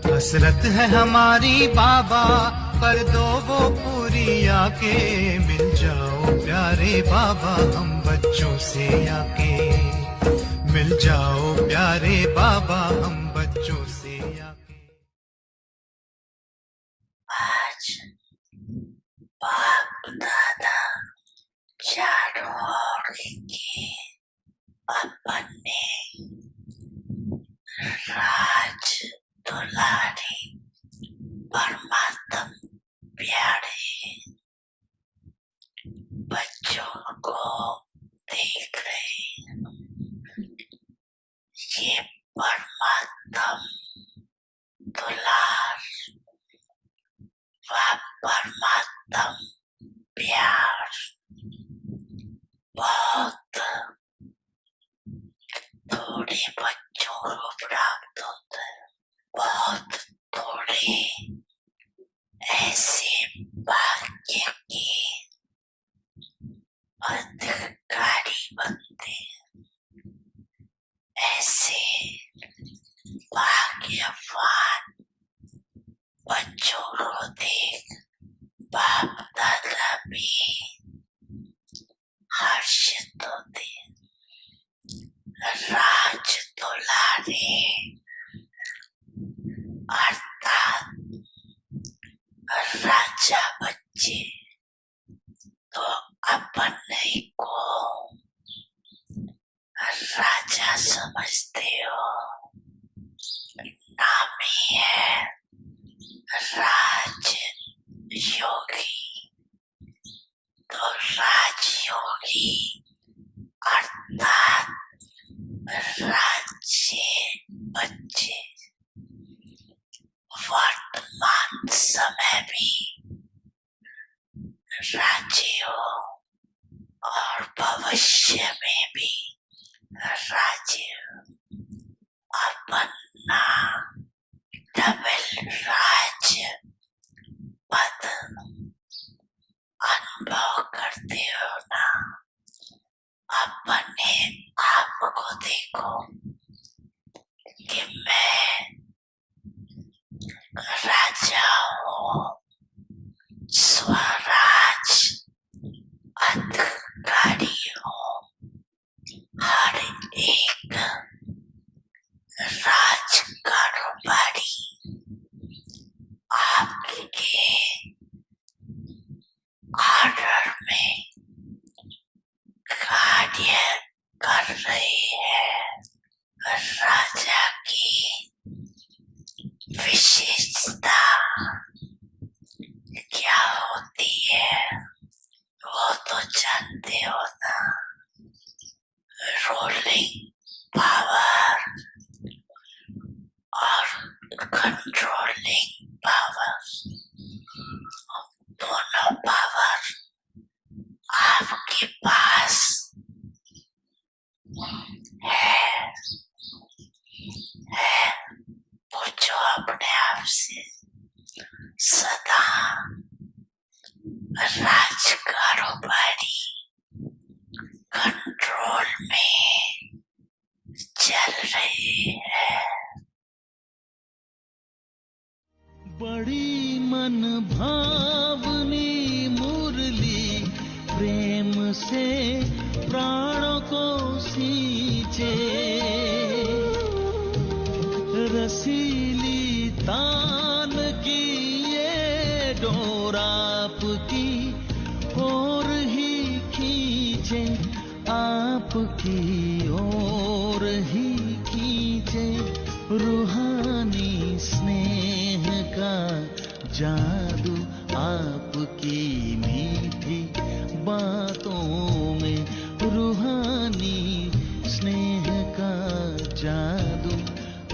हसरत है हमारी बाबा, कर दो वो पूरी आके। मिल जाओ प्यारे बाबा हम बच्चों से आके। मिल जाओ प्यारे बाबा हम बच्चों से आके। आज बाप दादा चारों ओर के अपने राज दुलारी परमात्मा प्यारे बच्चों को देख रहे। ये परमात्मा दुलार व परमात्मा प्यार बहुत थोड़े बच्चों को प्राप्त होता है। बहुत थोड़े ऐसे भाग्य के अधिकारी बनते हैं। ऐसे भाग्यवान बच्चों को देख बाप दादा भी हर्षित होते। राज दुलारे अर्थात राजा बच्चे तो अपने को राजा समझते हो। नाम ही है राज योगी। तो राजयोगी अर्थात राज्य बच्चे वर्तमान समय भी राज्य हो और भविष्य में भी राज्य अपना डबल राज्य पद अनुभव करते हो ना। अपने आप को देखो कि मैं राजा हूँ, स्वराज अधिकारी हूँ। हर एक राज कारोबारी आपके ऑर्डर में कार्य कर रही है। राजा की विशेषता क्या होती है वो तो जानते हो ना। रूलिंग पावर और कंट्रोलिंग पावर, दोनों पावर आपके पास है। पूछो अपने आप से, सदा राज कारोबारी कंट्रोल में चल रही है। बड़ी मन भावनी मुरली प्रेम से प्राणों को सींचे। रसीली तान की ये डोर आपकी ओर ही खींचे, आपकी ओर ही खींचे। रूहानी स्नेह का जादू आपकी मीठी बातों में। रूहानी स्नेह का जादू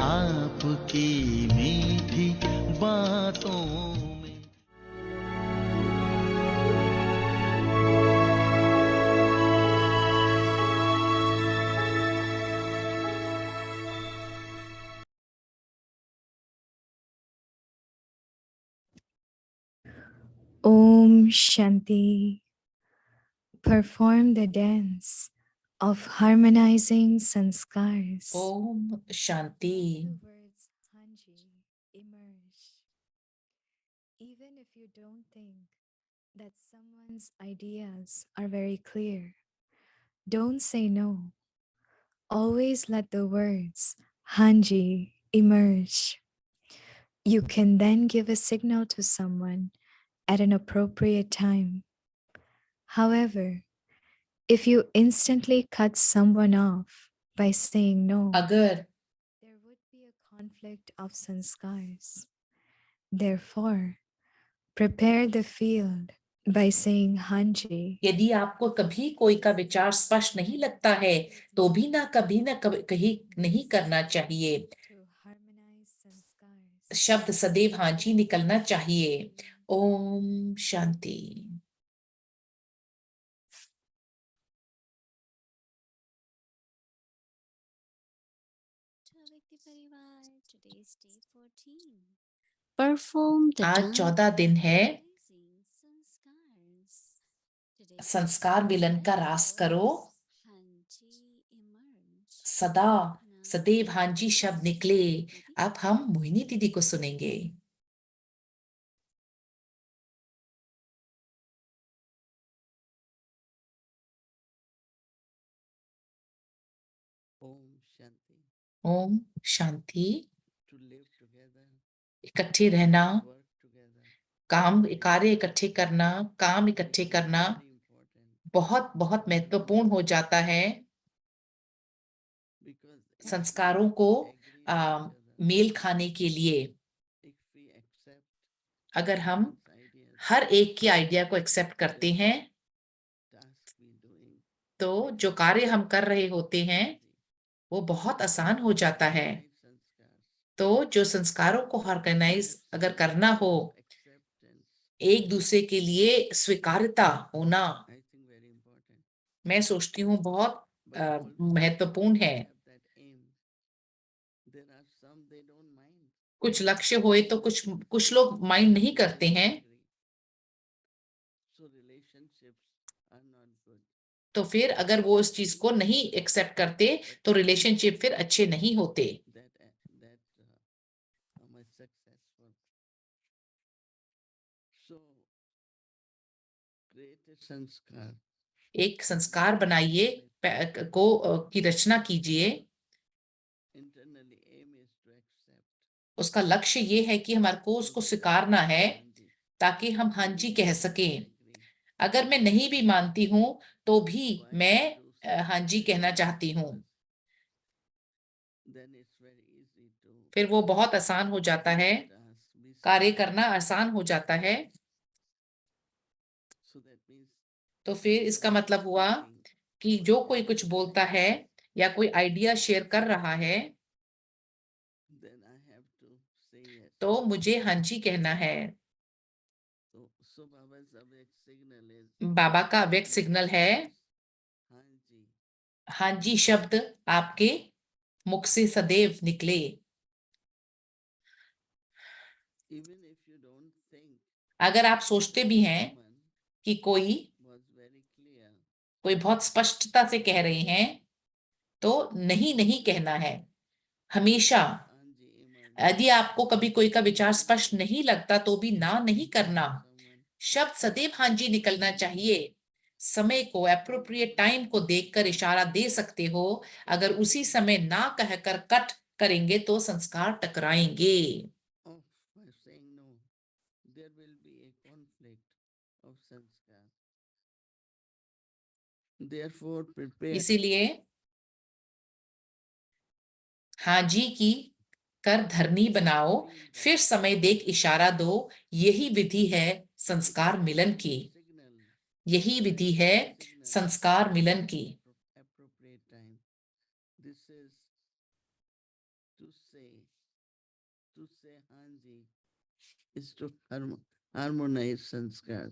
आपकी मीठी बातों में। Om Shanti. Perform the dance of harmonizing sanskars. Om Shanti. Let the words Hanji emerge. Even if you don't think that someone's ideas are very clear, don't say no. Always let the words Hanji emerge. You can then give a signal to someone at an appropriate time. However, if you instantly cut someone off by saying no, अगर there would be a conflict of sanskars. Therefore, prepare the field by saying Hanji. यदि आपको कभी कोई का विचार स्पष्ट नहीं लगता है तो भी ना कभी कहीं नहीं करना चाहिए। To harmonize sanskars. शब्द सदैव हांजी निकलना चाहिए। Om Shanti. Victory Parivar, today's day 14. Perform the आज dance 14 दिन है harmonizing sanskars. Today's संस्कार मिलन का रास करो। Hanji emerge. सदा सदैव हांजी शब्द निकले। अब हम मोहिनी दीदी को सुनेंगे। Om Shanti. Om Shanti. To live together, इकट्ठे रहना, work together. कार्य इकट्ठे करना, काम इकट्ठे करना Very important बहुत बहुत महत्वपूर्ण हो जाता है। because if संस्कारों we को agree with each other, मेल खाने के लिए if we accept अगर हम everyone's ideas, हर एक की आइडिया को एक्सेप्ट करते हैं task we doing तो जो कार्य हम कर रहे होते हैं वो बहुत आसान हो जाता है। harmonize sanskars. तो जो संस्कारों को ऑर्गेनाइज अगर करना हो, Acceptance, एक दूसरे के लिए स्वीकार्यता होना, I think very important. मैं सोचती हूँ बहुत But also महत्वपूर्ण है। have that aim. There are some they don't mind. कुछ लक्ष्य होए तो कुछ लोग माइंड नहीं करते हैं, So relationships are not good. तो फिर अगर वो इस चीज को नहीं एक्सेप्ट करते तो रिलेशनशिप फिर अच्छे नहीं होते। That much successful. So create a sanskar. एक संस्कार बनाइए, की रचना कीजिए। Internally aim is to accept. उसका लक्ष्य ये है कि हमारे को उसको स्वीकारना है Hanji. ताकि हम हाँ जी कह Even सकें। I agree. अगर मैं नहीं भी मानती हूँ तो भी Why मैं to say हाँ जी कहना चाहती हूँ। Then it's very easy to फिर वो बहुत आसान हो जाता है, task, be कार्य successful. करना आसान हो जाता है। So that means तो फिर इसका मतलब हुआ कि जो कोई कुछ बोलता है या कोई आइडिया शेयर कर रहा है then I have to say yes. तो मुझे हाँ जी कहना है। So Baba's awake signal is बाबा का अव्यक्त सिग्नल है Hanji. हाँ जी शब्द आपके मुख से सदैव निकले। Even if you don't think अगर आप सोचते भी हैं someone कि कोई was very clear, बहुत स्पष्टता से कह रहे हैं तो नहीं नहीं कहना है। हमेशा Hanji emerge. यदि आपको कभी कोई का विचार स्पष्ट नहीं लगता तो भी ना नहीं करना। Someone शब्द सदैव हाँ जी निकलना चाहिए। समय को एप्रोप्रिएट टाइम को देखकर इशारा दे सकते हो। अगर उसी समय ना कहकर कट करेंगे तो संस्कार टकराएंगे। off by saying no, there will be a conflict of sanskar. Therefore, prepare. इसीलिए हाँ जी की कर धरनी बनाओ, फिर समय देख इशारा दो। यही विधि है संस्कार मिलन की। Signal. यही विधि है संस्कार मिलन की। Appropriate time. This is to say Hanji is to harmonize sanskar.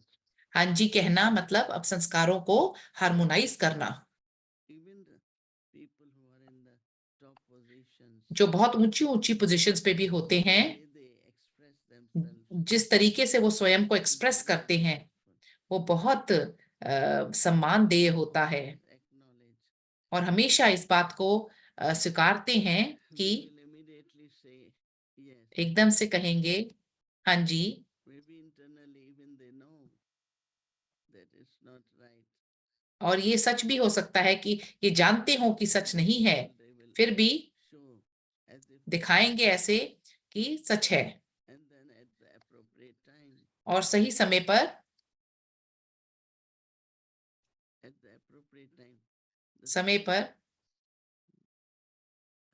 हाँ जी कहना मतलब अब संस्कारों को हार्मोनाइज करना। Even the people who are in the top positions, जो बहुत ऊंची ऊंची पोजीशंस पे भी होते हैं, they express themselves जिस तरीके से वो स्वयं को एक्सप्रेस करते हैं वो बहुत सम्मानदेय होता है acknowledge. और हमेशा इस बात को स्वीकारते हैं They कि will immediately say yes. एकदम से कहेंगे हाँ जी, Maybe internally even they know that it's not right. और ये सच भी हो सकता है कि ये जानते हो कि सच नहीं है, They will फिर भी show as if दिखाएंगे ऐसे कि सच है and then at the appropriate time, और सही समय पर at the appropriate time, the समय soul, पर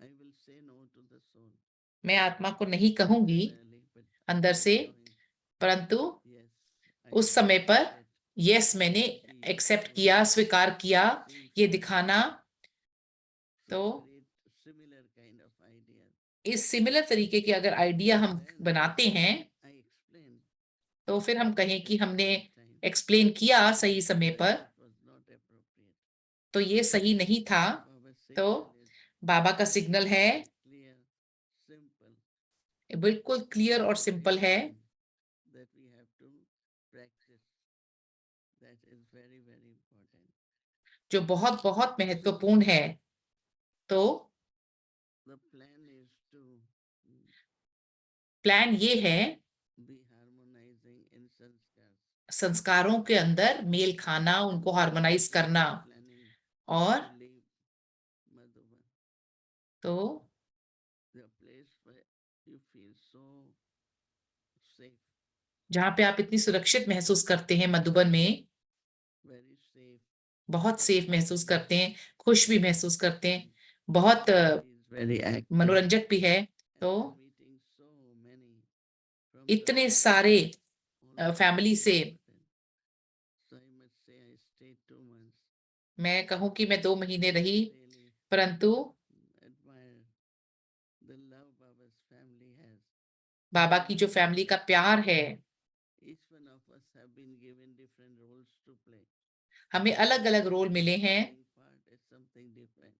I will say no to the soul. मैं आत्मा को नहीं कहूंगी Internally, but I अंदर will से, join. परंतु Yes, I उस have समय पर accepted यस मैंने to be एक्सेप्ट shown किया, स्वीकार किया since ये दिखाना। so तो great similar kind of idea. इस सिमिलर तरीके के अगर आइडिया हम Then बनाते हैं I explained तो फिर हम कहें कि हमने appropriate time. एक्सप्लेन किया सही समय Then पर, it was not appropriate. तो ये सही नहीं था। Baba's तो signal is बाबा का सिग्नल है clear, simple. बिल्कुल क्लियर और Very सिंपल है one that we have to practice. That is very, very important. जो बहुत बहुत महत्वपूर्ण है। तो The plan is to plan ये है be harmonizing in sanskars. संस्कारों के अंदर मेल खाना, उनको हार्मोनाइज करना। Planning और to leave Madhuban, तो the place where you feel so safe, जहाँ पे आप इतनी सुरक्षित महसूस करते हैं मधुबन में, very safe. बहुत सेफ महसूस करते हैं, खुश भी महसूस करते हैं, बहुत He is very active. मनोरंजक भी है। तो and meeting so many from the इतने सारे all फैमिली से important. So I must say I stayed 2 months. मैं कहूँ कि मैं 2 महीने रही, Really परंतु admire the love Baba's family has. बाबा की जो फैमिली का प्यार है, Each one of us have been given different roles to play. हमें अलग अलग रोल मिले हैं Playing part is something different.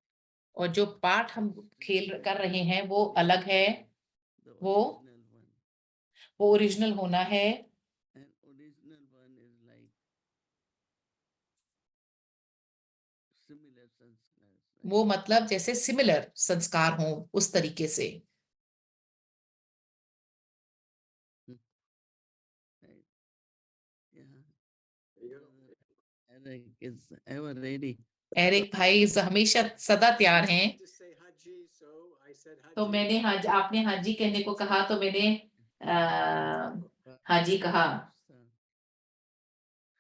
और जो पार्ट हम खेल कर रहे हैं वो अलग है। The वो original one. ओरिजिनल होना है And original one is like similar sanskars. Right? वो मतलब जैसे सिमिलर संस्कार हो उस तरीके से। Right. Yeah. Eric is ever ready. Eric भाई हमेशा सदा तैयार हैं। तो मैंने आपने हाजी कहने को कहा तो मैंने हाजी कहा।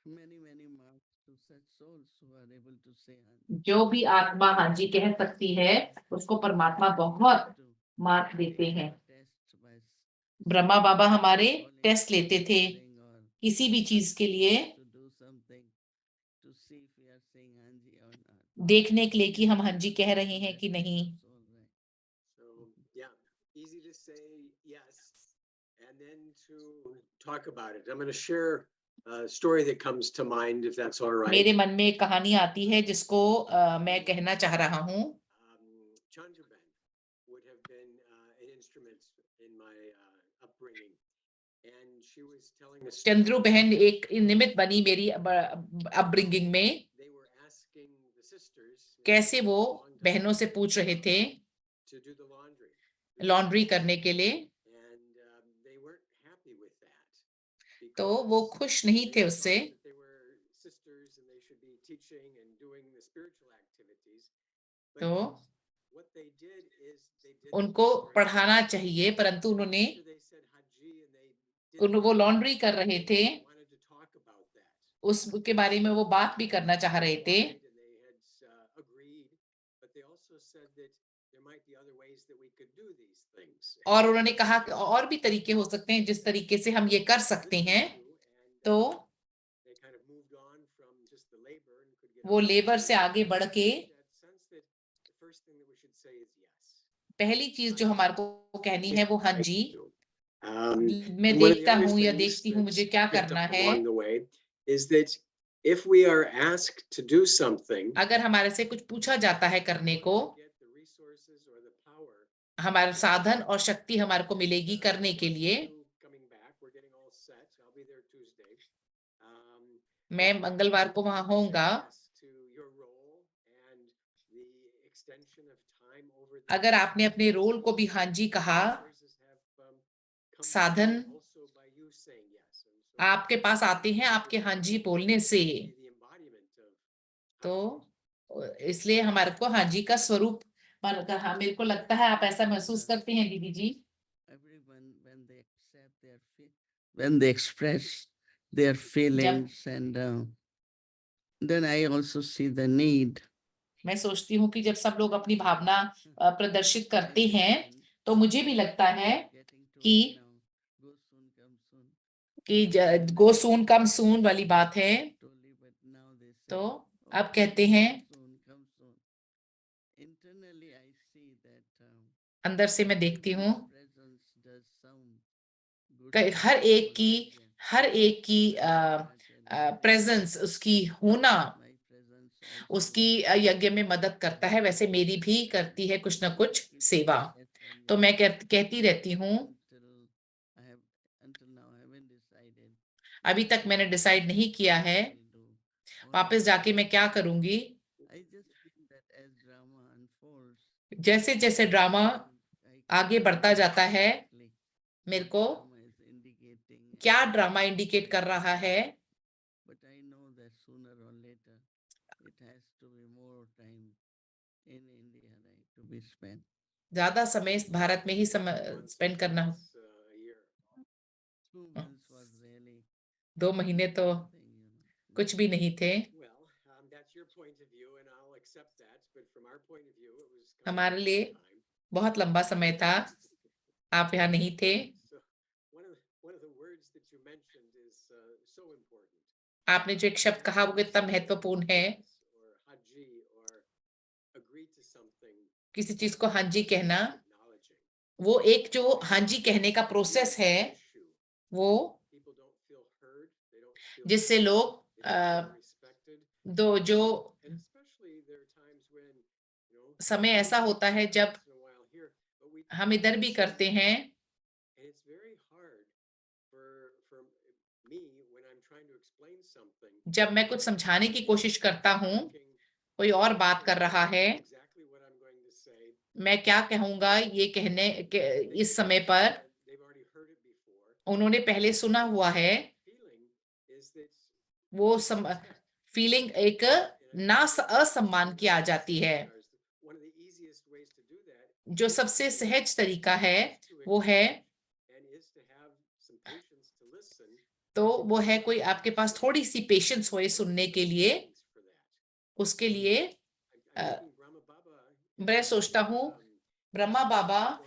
Many, many marks to such souls who are able to say Haji. जो भी आत्मा हाजी कह सकती है उसको परमात्मा बहुत To मार्क देते take हैं। a test by ब्रह्मा बाबा हमारे calling टेस्ट लेते थे something or किसी भी चीज के लिए, to do something to see if we are saying Haji or not. देखने के लिए कि हम हाजी कह रहे हैं कि नहीं। Soul, right? So, yeah, easy to say yes, and then to talk about it. I'm going to share a story that comes to mind, if that's all right. मेरे मन में एक कहानी आती है जिसको मैं कहना चाह रहा हूँ। Chandraben would have been an instrument in my upbringing, and she was telling a story. Chandru बहन एक निमित्त बनी मेरी अपब्रिंगिंग में। They were asking the sisters कैसे वो long distance बहनों से पूछ रहे थे to do the laundry. Laundry करने के लिए, And they weren't happy with that. तो वो because खुश नहीं they थे thought उससे। that they were sisters and they should be teaching and doing the spiritual activities. But तो what they did is they did उनको the laundry. पढ़ाना चाहिए, परंतु उन्होंने After they said Haji and they did वो the laundry कर रहे थे, they wanted to talk about that. उसके बारे में वो बात भी करना चाह रहे थे। And they had agreed, but they also said that there might be other ways that we could do these things. और उन्होंने कहा कि और भी तरीके हो सकते हैं जिस तरीके से हम ये कर सकते हैं। तो They kind of moved on from just the labor and could get वो on to लेबर से the आगे बढ़ के that sense that the first thing that we should say is yes. पहली चीज जो हमारे को कहनी है वो हाँ जी, मैं And one of the देखता other हूँ या things देखती हूँ मुझे that's क्या picked करना up है। along the way is that if we are asked to do something, अगर हमारे से कुछ पूछा जाता है करने को, get the resources or the power, हमारे साधन और शक्ति हमारे को मिलेगी करने के लिए। coming back, we're getting मैं मंगलवार को वहां होऊंगा। अगर आपने अपने रोल को भी हाँ जी कहा, साधन आपके पास आते हैं आपके हाँ जी बोलने से। तो इसलिए हमारे को हाँ जी का स्वरूप हाँ, मेरे को लगता है आप ऐसा महसूस करते हैं दीदी जी। Everyone, when they accept their when they express their जब feelings, and then I also see the need. मैं सोचती हूँ कि जब सब लोग अपनी भावना प्रदर्शित करते हैं, तो मुझे भी लगता है Getting to कि it now. Go soon, come soon. गो सून कम सून वाली बात है। Totally, but now they say, तो अब "Okay, कहते हैं, soon, come soon." Internally, I see that अंदर से मैं देखती हूँ everyone's presence does some good things हर एक for की them. हर एक की प्रेजेंस, उसकी होना My presence also उसकी will यज्ञ में मदद करता है। वैसे मेरी भी करती है कुछ ना कुछ keep सेवा। saying it, and तो मैं कहती रहती हूँ, until now I haven't decided अभी तक मैंने डिसाइड नहीं किया है what I'll do. What वापस I'll जाके do. मैं क्या करूंगी। I just feel that as drama unfolds, जैसे जैसे ड्रामा I आगे can't बढ़ता know जाता है, exactly मेरे what को drama is indicating, क्या and ड्रामा इंडिकेट कर रहा है। but I know that sooner or later it has to be more time in India, right, to be spent. ज्यादा समय इस भारत में ही स्पेंड करना हो। 2 months was really 2 महीने तो nothing, कुछ भी नहीं थे। हमारे लिए बहुत लंबा समय था, आप यहाँ नहीं थे। आपने जो एक शब्द कहा वो कितना महत्वपूर्ण है। किसी चीज को हाँ जी कहना, वो एक जो हाँ जी कहने का प्रोसेस है, वो जिससे लोग दो जो समय ऐसा होता है जब हम इधर भी करते हैं, जब मैं कुछ समझाने की कोशिश करता हूँ, कोई और बात कर रहा है, मैं क्या कहूंगा ये कहने के इस समय पर उन्होंने पहले सुना हुआ है, वो फीलिंग एक ना असम्मान की आ जाती है। जो सबसे सहज तरीका है वो है, तो वो है कोई आपके पास थोड़ी सी पेशेंस होए सुनने के लिए। उसके लिए मैं सोचता हूँ ब्रह्मा बाबा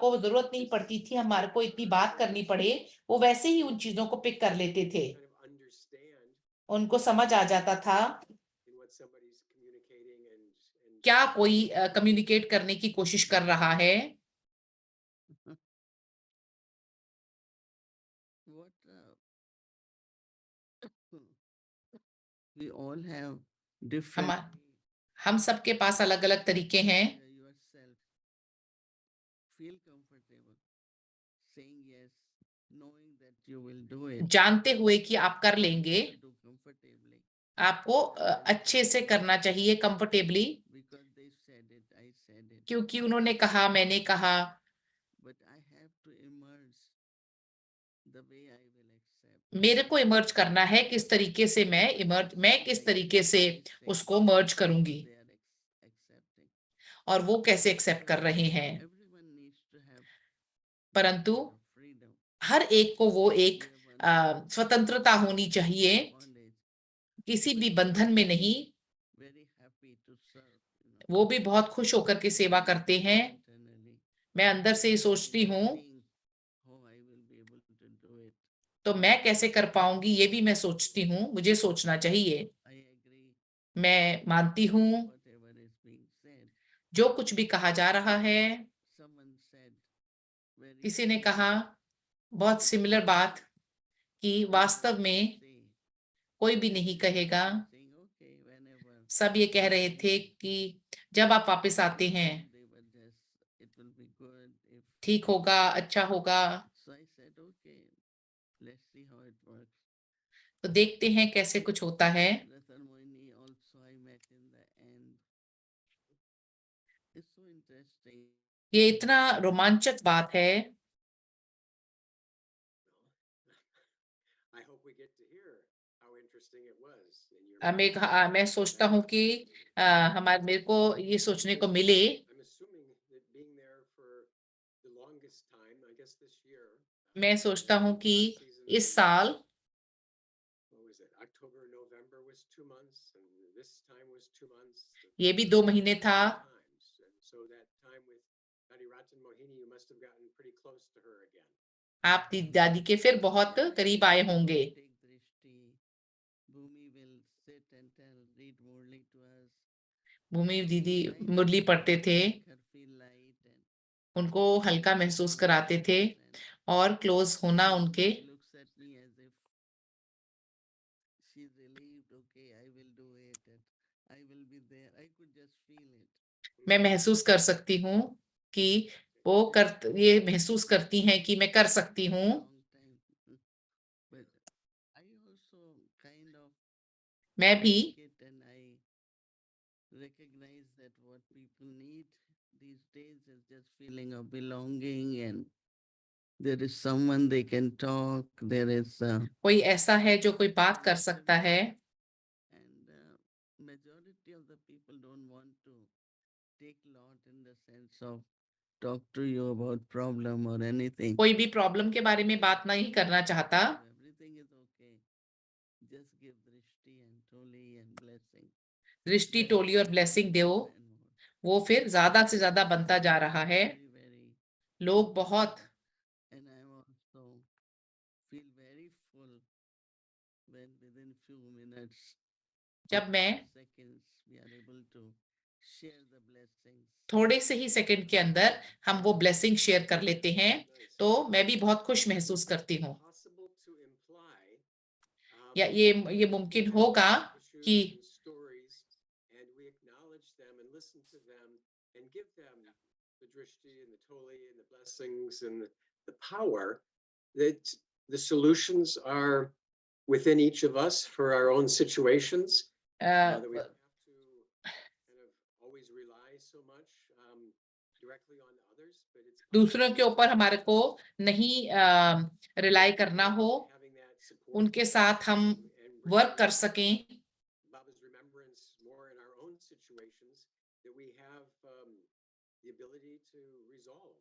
को जरूरत नहीं पड़ती थी हमारे को इतनी बात करनी पड़े, वो वैसे ही उन चीजों को पिक कर लेते थे। उनको समझ आ जाता था क्या कोई कम्युनिकेट करने की कोशिश कर रहा है। what we all have different हम सबके पास अलग अलग तरीके हैं। yourself feel comfortable saying yes, knowing that you will do it, जानते हुए कि आप कर लेंगे, do comfortably, आपको अच्छे से करना चाहिए, comfortably, because they said it, I said it, क्योंकि उन्होंने कहा, मैंने कहा। but I have to emerge the way I will accept. मेरे को इमर्ज करना है किस तरीके से मैं किस तरीके से उसको मर्ज करूंगी, They are accepting. और वो कैसे एक्सेप्ट कर रहे हैं। Everyone needs to have परंतु freedom. हर एक को वो एक स्वतंत्रता होनी चाहिए, किसी भी बंधन में नहीं। Very happy to serve, वो भी बहुत खुश होकर के सेवा करते हैं। internally. मैं अंदर से ही सोचती हूँ, Think, oh, I will be able to do it. तो मैं कैसे कर पाऊंगी, ये भी मैं सोचती हूँ, मुझे सोचना चाहिए। I agree. मैं मानती हूँ Whatever is being said. जो कुछ भी कहा जा रहा है। Someone said very किसी ने कहा बहुत सिमिलर बात कि वास्तव में say, कोई भी नहीं कहेगा। saying okay whenever. सब ये कह रहे थे कि जब आप वापस आते हैं They were just, it will be good if. ठीक होगा, अच्छा होगा। So I said okay, तो देखते हैं कैसे कुछ होता है। Rathan Moini also I met in the end. It's so interesting. ये इतना रोमांचक बात है। I hope we get to hear how interesting it was in your मैं सोचता हूँ कि मेरे को ये सोचने को मिले। I'm assuming that being there for the longest time, I guess this year. मैं सोचता हूँ कि last season, इस साल what was it? October, November was 2 months, and this time was 2 months. ये भी 2 महीने था। Times. And so that time with Dadi Ratan Mohini, you must have gotten pretty close to her again. आप दादी के फिर बहुत करीब आए होंगे। Take Drishti. Bhumi will sit and read Murli to us. भूमि दीदी मुरली पढ़ते थे, Make her feel light and उनको हल्का महसूस कराते थे और क्लोज होना उनके। she looks at me as if she's relieved. Okay, I will do it. And I will be there. I could just feel it. मैं महसूस कर सकती हूँ कि ये महसूस करती हैं कि मैं कर सकती हूँ। Long time. But I also kind of मैं भी like it and I recognize that what people need these days is just feeling of belonging and there is someone they can talk. There is कोई ऐसा है जो कोई बात कर सकता है। and majority of the people don't want to take lot in the sense of talk to you about problem or anything. कोई भी प्रॉब्लम के बारे में बात नहीं करना चाहता। Everything is okay. Just give Drishti and Toli and blessing. दृष्टि, टोली और ब्लेसिंग दो। And more. वो फिर ज्यादा से ज्यादा बनता जा रहा है। Very, very. लोग बहुत And I also feel very full when within few minutes, जब मैं seconds, we are able to share the blessings. थोड़े से ही सेकंड के अंदर हम वो ब्लेसिंग शेयर कर लेते हैं, तो मैं भी बहुत खुश महसूस करती हूँ। Possible to imply, या ये मुमकिन होगा कि stories and we acknowledge them and listen to them and give them the drishti and the toli and the blessings and the power that the solutions are within each of us for our own situations. That we don't have to kind of always rely so much directly on others, but it's दूसरों के ऊपर हमारे को नहीं rely करना हो, having that support उनके साथ हम and वर्क कर सकें। Baba's remembrance more in our own situations, that we have the ability to resolve.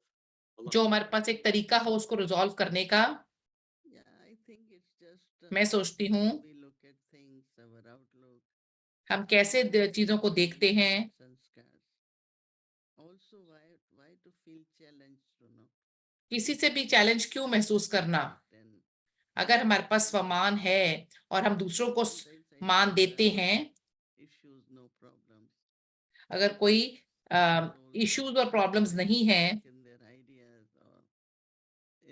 a lot जो of हमारे things. पास एक तरीका हो उसको रिजॉल्व करने का। Yeah, I think it's just मैं सोचती हूँ we look at things, our outlook. हम कैसे चीजों को देखते हैं। Sanskars. Also, why to feel challenged, किसी से भी चैलेंज क्यों महसूस करना। And अगर हमारे पास स्वमान है और हम दूसरों को sometimes I मान feel देते हैं, issues, no problems. अगर कोई इश्यूज और प्रॉब्लम्स नहीं हैं, In their ideas or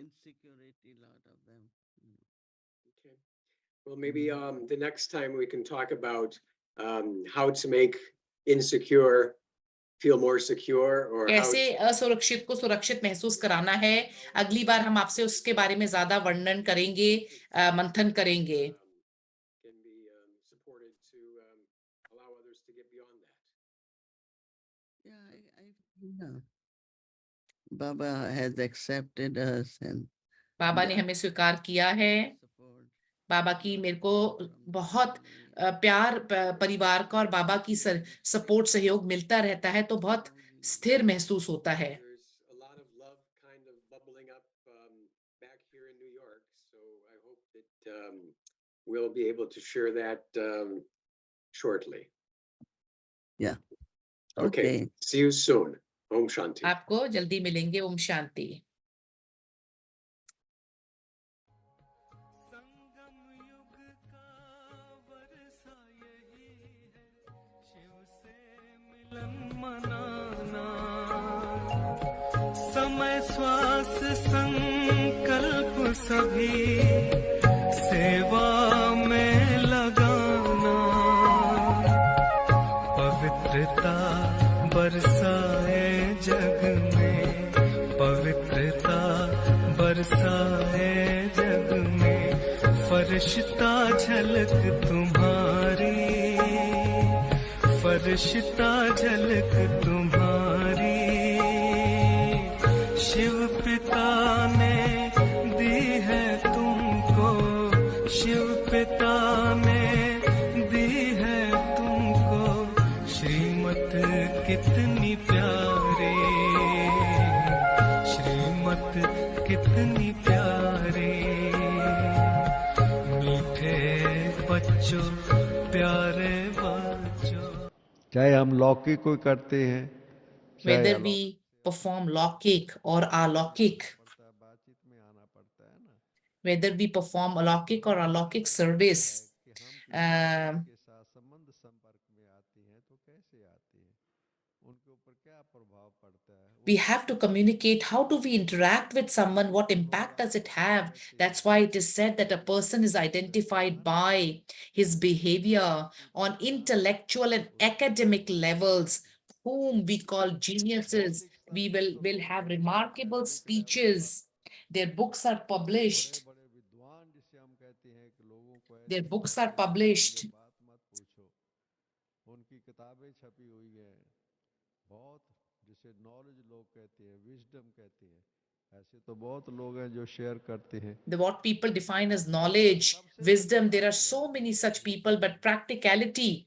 insecurity, lot of them. Okay. Well, maybe the next time we can talk about how to make insecure feel more secure, or how कैसे असुरक्षित को सुरक्षित महसूस कराना है। अगली बार हम आपसे उसके बारे में ज्यादा वर्णन करेंगे, मंथन करेंगे। can be supported to allow others to get beyond that. Yeah, yeah. Baba has accepted us and बाबा ने the हमें स्वीकार किया है। support. बाबा की मेरे को बहुत प्यार परिवार का और बाबा की सपोर्ट सहयोग मिलता रहता है, तो बहुत स्थिर महसूस होता है। There's a lot of love kind of bubbling up back here in New York, so I hope that we'll be able to share that shortly. Yeah. Okay. Okay. See you soon. Om Shanti. आपको जल्दी मिलेंगे। ओम शांति। संगम युग का वर्षा यही है, शिव से मिलन मनाना। समय श्वास संकल्प सभी सेवा में लगाना। पवित्रता बरसाए जग में, पवित्रता बरसाए जग में, फरिश्ता झल तुम्हारी, फरिश्ता झलक तुम्हारी, शिव पिता ने दी है तुमको, शिव पिता ने दी है तुमको, श्रीमत कितनी प्यारी, श्रीमत कितनी प्यारी, मीठे बच्चों प्यारे बच्चों। चाहे हम लौकिक कोई करते हैं, चाहे Whether अलौकिक, we perform Laukik or Alaukik, बातचीत में आना पड़ता है ना, whether we perform Alaukik or Alaukik service, कि हम किसी um, के साथ संबंध संपर्क में आती हैं तो कैसे आती हैं, उनके ऊपर क्या प्रभाव पड़ता है, we have to communicate. How do we interact with someone? What impact does it have? That's why it is said that a person is identified by his behavior on intellectual and academic levels, whom we call geniuses. We will have remarkable speeches. Their books are published. बड़े विद्वान जिसे हम कहते हैं कि लोगों को Their ऐसे books are समझाते हैं कि published. ये बात मत पूछो, उनकी किताबें छपी हुई हैं, बहुत जिसे नॉलेज लोग कहते हैं, विजडम कहते हैं, ऐसे तो बहुत लोग हैं जो शेयर करते हैं। What people define as knowledge, wisdom, there are so many such people, but practicality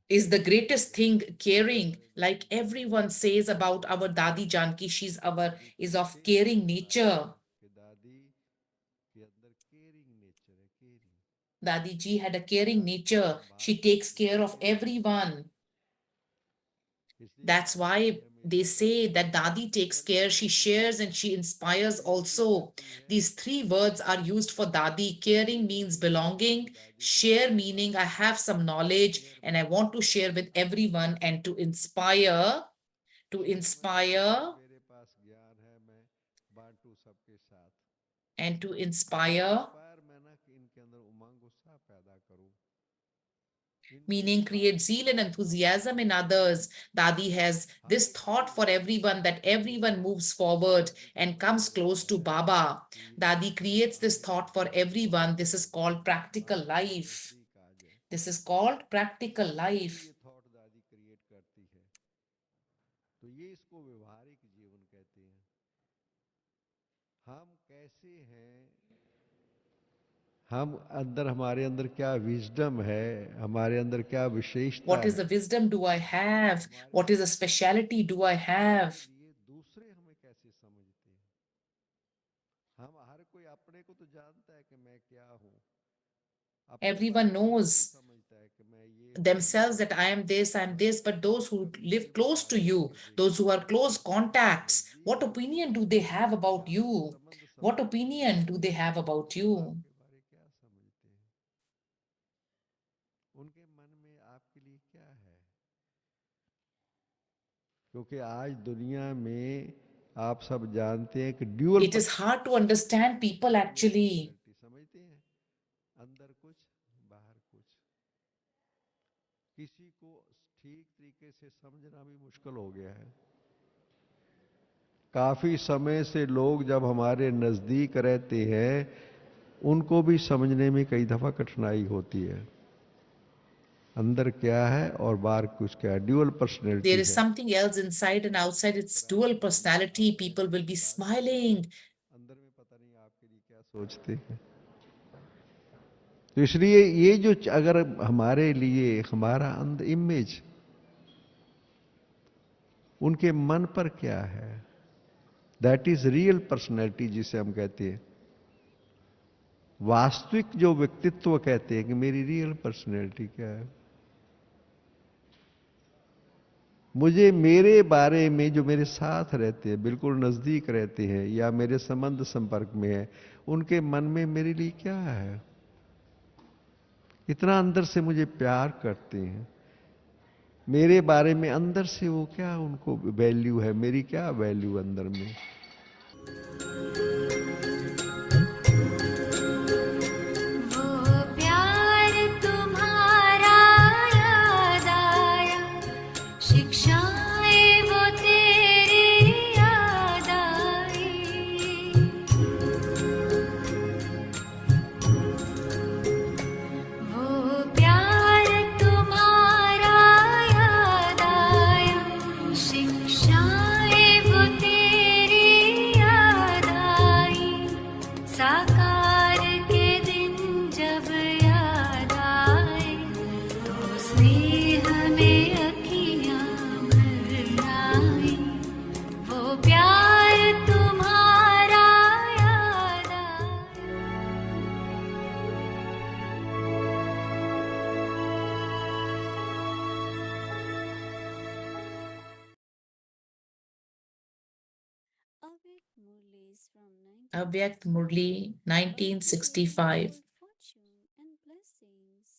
is the greatest thing. Caring, like everyone says about our Dadi Janki, is of caring nature. कि दादी के अंदर caring nature है, caring. Dadi ji had a caring nature. She takes care of everyone. इसलिए That's why they say that Dadi takes care, she shares and she inspires also. These three words are used for Dadi. Caring means belonging, share meaning I have some knowledge and I want to share with everyone, and to inspire, मेरे पास ज्ञान है, मैं Bantu सबके साथ। and to inspire, inspire मैं ना कि इनके अंदर उमंग उत्साह पैदा करूं, meaning create zeal and enthusiasm in others. Dadi has this thought for everyone, that everyone moves forward and comes close to Baba. Dadi creates this thought for everyone. This is called practical life. This is called practical life. ये thought दादी create करती है, तो ये इसको व्यवहारिक जीवन कहते हैं। हम कैसे हैं, हम अंदर, हमारे अंदर क्या विजडम है, हमारे अंदर क्या विशेषता What is है, the wisdom do I have? What is the speciality do I have? ये दूसरे हमें कैसे समझते हैं। हम हर कोई अपने को तो जानता है कि मैं क्या हूँ, अपने Everyone बारे में knows समझता है कि मैं ये हूँ, themselves that I am this, but those who live close to you, those who are close contacts, what opinion do they have about you? What opinion do they have about you? आपके बारे क्या समझते हैं, उनके मन में आपके लिए क्या है। क्योंकि आज दुनिया में आप सब जानते हैं कि dual It is hard to understand people actually. समझते हैं, अंदर कुछ बाहर कुछ, किसी को ठीक तरीके से समझना भी मुश्किल हो गया है। काफी समय से लोग जब हमारे नजदीक रहते हैं, उनको भी समझने में कई दफा कठिनाई होती है, अंदर क्या है और बाहर कुछ क्या है। ड्यूअल पर्सनैलिटी There is है, something else inside and outside. It's dual personality. People will be smiling. अंदर में पता नहीं आपके लिए क्या सोचते हैं। तो इसलिए ये जो अगर हमारे लिए हमारा अंदर इमेज, उनके मन पर क्या है, दैट इज रियल पर्सनैलिटी जिसे हम कहते हैं। वास्तविक जो व्यक्तित्व कहते हैं कि मेरी रियल पर्सनैलिटी क्या है। मुझे मेरे बारे में जो मेरे साथ रहते हैं, बिल्कुल नजदीक रहते हैं या मेरे संबंध संपर्क में है, उनके मन में मेरे लिए क्या है, इतना अंदर से मुझे प्यार करते हैं, मेरे बारे में अंदर से वो क्या उनको वैल्यू है, मेरी क्या वैल्यू अंदर में। वो प्यार तुम्हारा याद आया, शिक्षाएं वो तेरी याद आई। Avyakt Murli is from Avyakt 1965. Murli, A video of 1965. good fortune and blessings.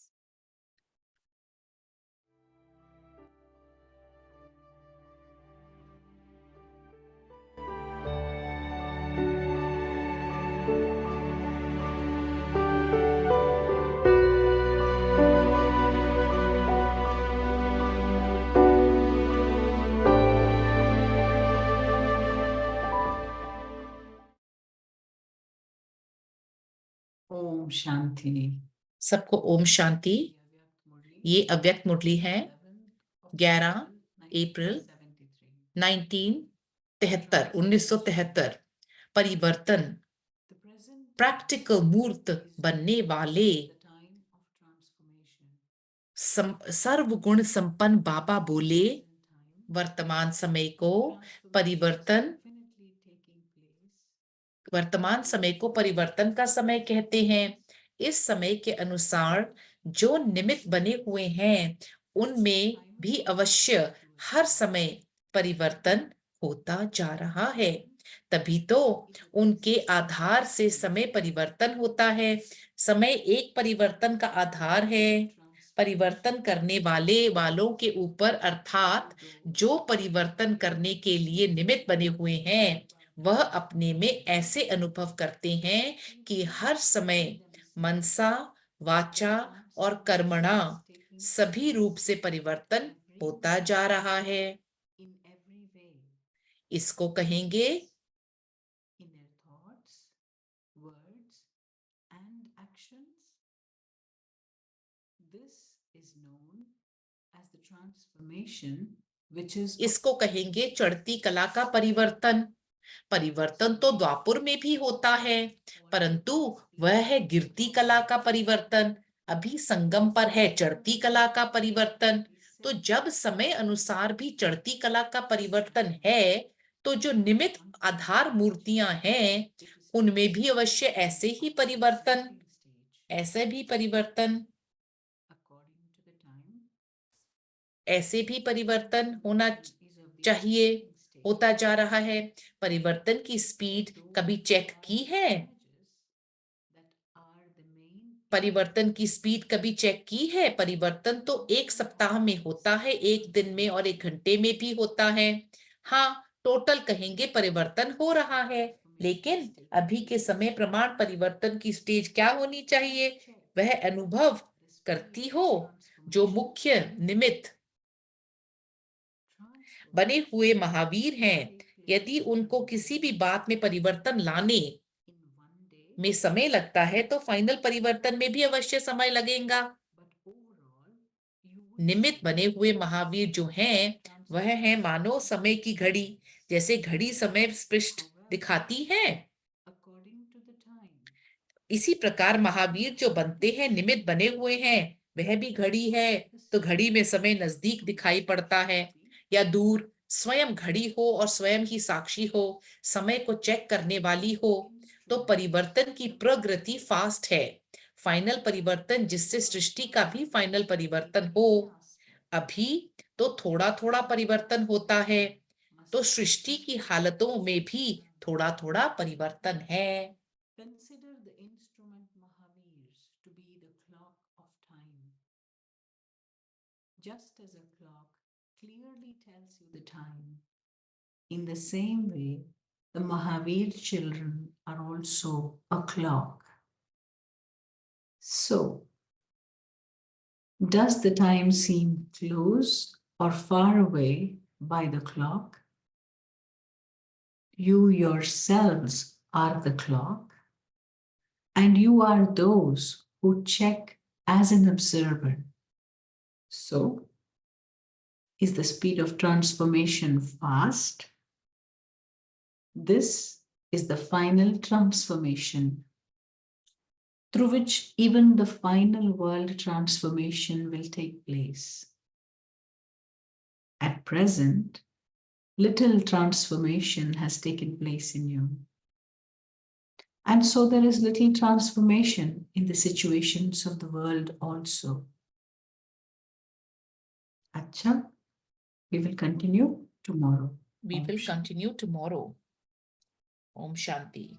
Om Shanti. सबको ओम शांति। ये अव्यक्त मुरली है। 11 अप्रैल 1973। परिवर्तन प्रैक्टिकल मूर्त बनने वाले सर्वगुण संपन्न बाबा बोले, वर्तमान समय को परिवर्तन का समय कहते हैं। इस समय के अनुसार जो निमित्त बने हुए हैं उनमें भी अवश्य हर समय परिवर्तन होता जा रहा है। तभी तो उनके आधार से समय परिवर्तन होता है। समय एक परिवर्तन का आधार है। परिवर्तन करने वालों के ऊपर, अर्थात जो परिवर्तन करने के लिए निमित्त बने हुए हैं, वह अपने में ऐसे अनुभव करते हैं कि हर समय मनसा, वाचा और कर्मणा सभी रूप से परिवर्तन होता जा रहा है। इसको कहेंगे चढ़ती कला का परिवर्तन। परिवर्तन तो द्वापुर में भी होता है, परंतु वह है गिरती कला का परिवर्तन। अभी संगम पर है चढ़ती कला का परिवर्तन। तो जब समय अनुसार भी चढ़ती कला का परिवर्तन है, तो जो निमित्त आधार मूर्तियां हैं उनमें भी अवश्य ऐसे भी परिवर्तन होना चाहिए, होता जा रहा है। परिवर्तन की स्पीड कभी चेक की है? परिवर्तन तो एक सप्ताह में होता है, एक दिन में और एक घंटे में भी होता है। हाँ, टोटल कहेंगे परिवर्तन हो रहा है, लेकिन अभी के समय प्रमाण परिवर्तन की स्टेज क्या होनी चाहिए? वह अनुभव करती हो जो मुख्य निमित्त बने हुए महावीर हैं। यदि उनको किसी भी बात में परिवर्तन लाने में समय लगता है, तो फाइनल परिवर्तन में भी अवश्य समय लगेगा। निमित्त बने हुए महावीर जो हैं, वह है मानो समय की घड़ी। जैसे घड़ी समय स्पष्ट दिखाती है, इसी प्रकार महावीर जो बनते हैं, निमित्त बने हुए हैं, वह भी घड़ी है। तो घड़ी में समय नजदीक दिखाई पड़ता है या दूर। स्वयं घड़ी हो और स्वयं ही साक्षी हो, समय को चेक करने वाली हो, तो परिवर्तन की प्रगति फास्ट है। फाइनल परिवर्तन, जिससे सृष्टि का भी फाइनल परिवर्तन हो। अभी तो थोड़ा थोड़ा परिवर्तन होता है, तो सृष्टि की हालतों में भी थोड़ा थोड़ा परिवर्तन है। Consider the instrument Mahavir to be the clock of time. Just as a clock clearly tells you the time, in the same way, the Mahavir children are also a clock. So, does the time seem close or far away by the clock? You yourselves are the clock, and you are those who check as an observer. So, is the speed of transformation fast? This is the final transformation, through which even the final world transformation will take place. At present, little transformation has taken place in you. And so there is little transformation in the situations of the world also. Acha, we will continue tomorrow. We will continue tomorrow. Om Shanti.